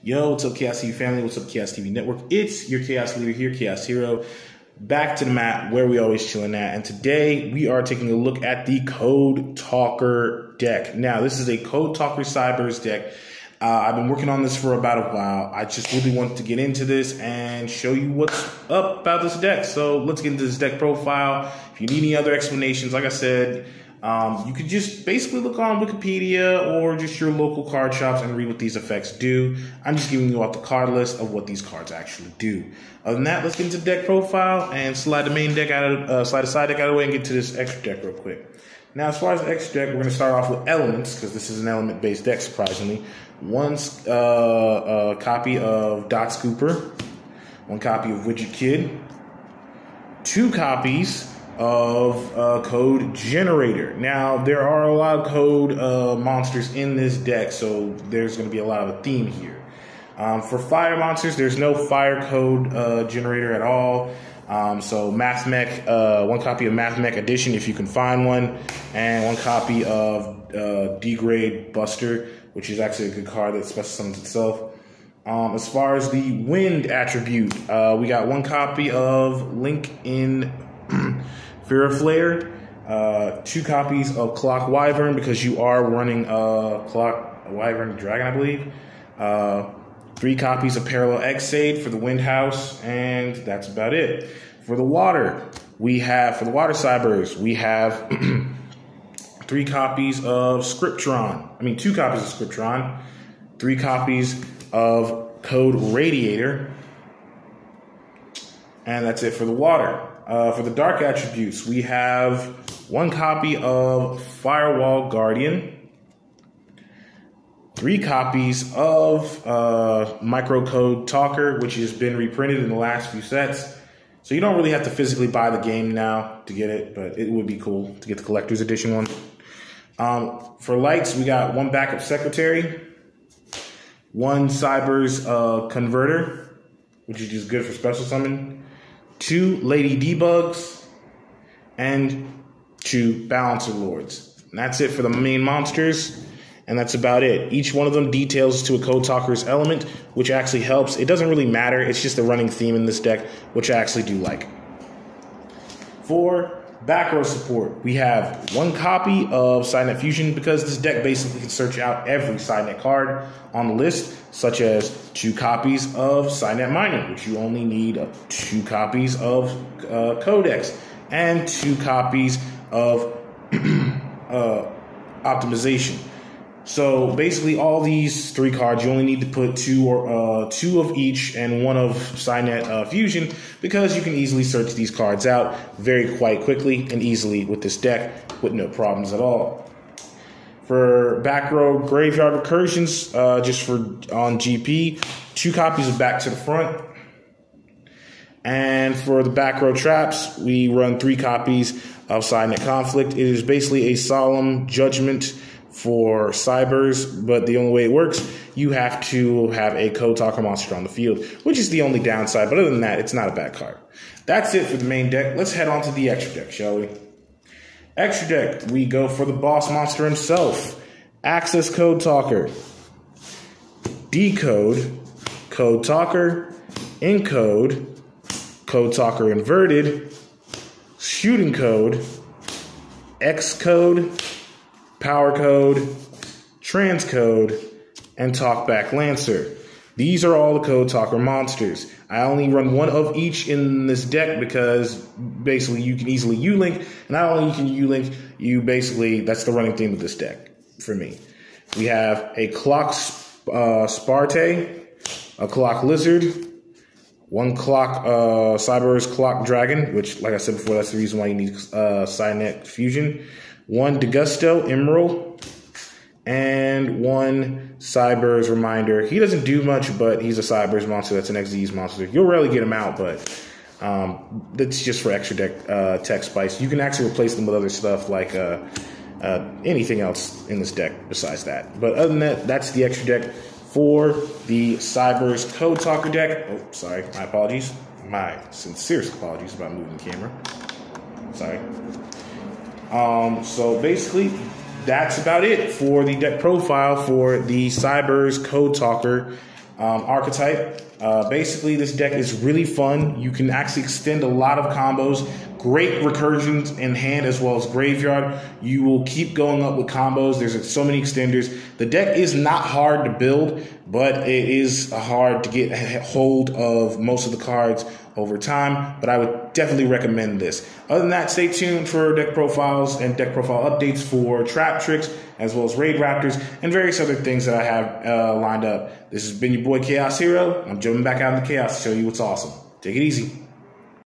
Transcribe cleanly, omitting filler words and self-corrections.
Yo, what's up, Chaos TV family? What's up, Chaos TV Network? It's your Chaos Leader here, Chaos Hero. Back to the mat where we always chilling at. And today we are taking a look at the Code Talker deck. Now, this is a Code Talker Cybers deck. I've been working on this for about a while. I just really wanted to get into this and show you what's up about this deck. So let's get into this deck profile. If you need any other explanations, like I said, you could just basically look on Wikipedia or just your local card shops and read what these effects do. I'm just giving you out the card list of what these cards actually do. Other than that, let's get into the deck profile and slide the main deck out of slide the side deck out of the way and get to this extra deck real quick. Now, as far as the extra deck, we're going to start off with elements because this is an element-based deck, surprisingly. One copy of Dot Scooper, one copy of Widget Kid, two copies of Code Generator. Now, there are a lot of code monsters in this deck, so there's going to be a lot of a theme here. For fire monsters, there's no fire code generator at all. So Math Mech, one copy of Math Mech Edition if you can find one, and one copy of D-Grade Buster, which is actually a good card that special summons itself. As far as the wind attribute, we got one copy of Link in Fear Flare, two copies of Clock Wyvern because you are running Clock Wyvern Dragon, I believe. Three copies of Parallel Xade for the Wind House, and that's about it. For the water, for the Water Cybers, we have two copies of Scriptron, three copies of Code Radiator, and that's it for the water. For the dark attributes, we have one copy of Firewall Guardian, three copies of Microcode Talker, which has been reprinted in the last few sets. So you don't really have to physically buy the game now to get it, but it would be cool to get the collector's edition one. For lights, we got one backup secretary, one Cybers converter, which is just good for special summon, two Lady Debugs, and two Balancer Lords. And that's it for the main monsters. And that's about it. Each one of them details to a Code Talker's element, which actually helps. It doesn't really matter. It's just a running theme in this deck, which I actually do like. For back row support, we have one copy of Psynet Fusion because this deck basically can search out every Psynet card on the list, such as two copies of Psynet Mining, which you only need two copies of Codex, and two copies of Optimization. So basically, all these three cards, you only need to put two of each and one of Psynet Fusion because you can easily search these cards out quite quickly and easily with this deck with no problems at all. For back row graveyard recursions, on GP, two copies of Back to the Front. And for the back row traps, we run three copies of Psynet Conflict. It is basically a solemn judgment for Cybers, but the only way it works, you have to have a Code Talker monster on the field, which is the only downside. But other than that, it's not a bad card. That's it for the main deck. Let's head on to the extra deck, shall we? Extra deck, we go for the boss monster himself, Access Code Talker, Decode, Code Talker, Encode, Code Talker Inverted, Shooting Code, Xcode, Power Code, Transcode, and Talkback Lancer. These are all the Code Talker monsters. I only run one of each in this deck because basically you can easily U-Link, and not only you can U-Link, that's the running theme of this deck for me. We have a Clock Sparte, a Clock Lizard, one Clock Cybers Clock Dragon, which, like I said before, that's the reason why you need Psynet Fusion, one Degusto Emerald, and one Cybers Reminder. He doesn't do much, but he's a Cybers monster. That's an Xyz monster. You'll rarely get him out, but that's just for extra deck tech spice. You can actually replace them with other stuff like anything else in this deck besides that. But other than that, that's the extra deck for the Cybers Code Talker deck. Oh, sorry. My apologies. My sincerest apologies about moving the camera. Sorry. So basically, that's about it for the deck profile for the Cybers Code Talker archetype. Basically, this deck is really fun. You can actually extend a lot of combos. Great recursions in hand as well as graveyard. You will keep going up with combos. There's so many extenders. The deck is not hard to build, but it is hard to get hold of most of the cards over time. But I would definitely recommend this. Other than that, stay tuned for deck profiles and deck profile updates for Trap Tricks, as well as Raid Raptors, and various other things that I have lined up. This has been your boy Chaos Hero. I'm jumping back out in the chaos to show you what's awesome. Take it easy.